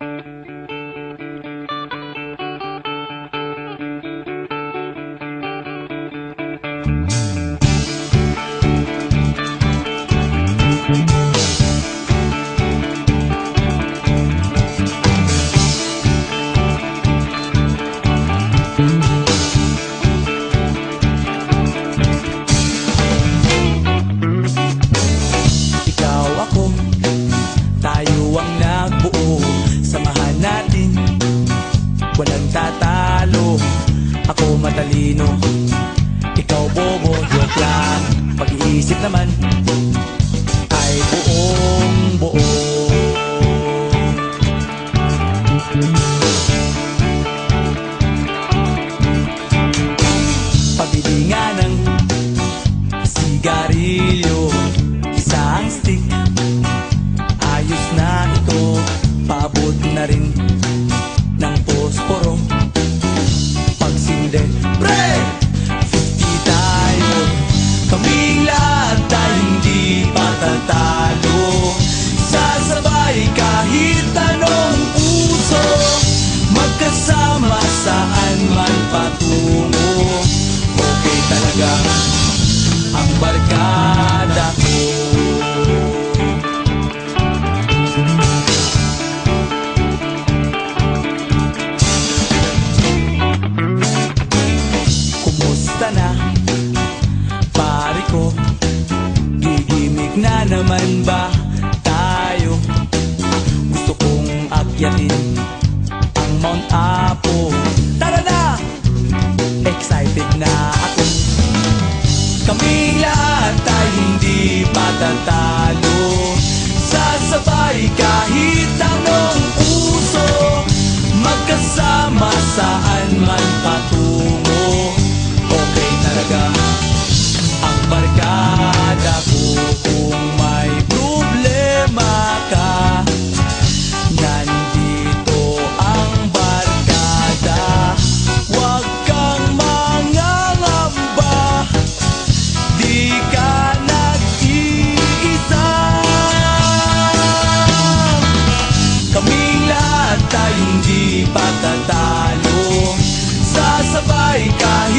Ikaw ako, tayo ang nagbuo. Samahan natin, walang tatalo. Ako matalino, ikaw bobo. Joke lang, pag-iisip naman ay buong buo. Pabili nga ng sigarilyo, isang stick, ayos na ito. Paabot na rin ng posporo. Pagsinde, pre! 50 tayo, kaming lahat ay hindi patatalo. Sasabay kahit anong puso, magkasama saan man patungo. Okay talaga ang barkada ko. Kumusta na, pare ko? Gigimik na naman ba tayo? Gusto kong akyatin ang Mount Apo. Tara na! Excited na ako. Kaming lahat ay hindi patatalo. Sasabay kahit anong puso, magkasama saan man patungo. Okay talaga ang barkada ko. Kung may problema ka, nandito ang barkada. Huwag kang mangangamba, di ka nag-iisa. Kaming lahat ay hindi patatalo. Sasabay kahit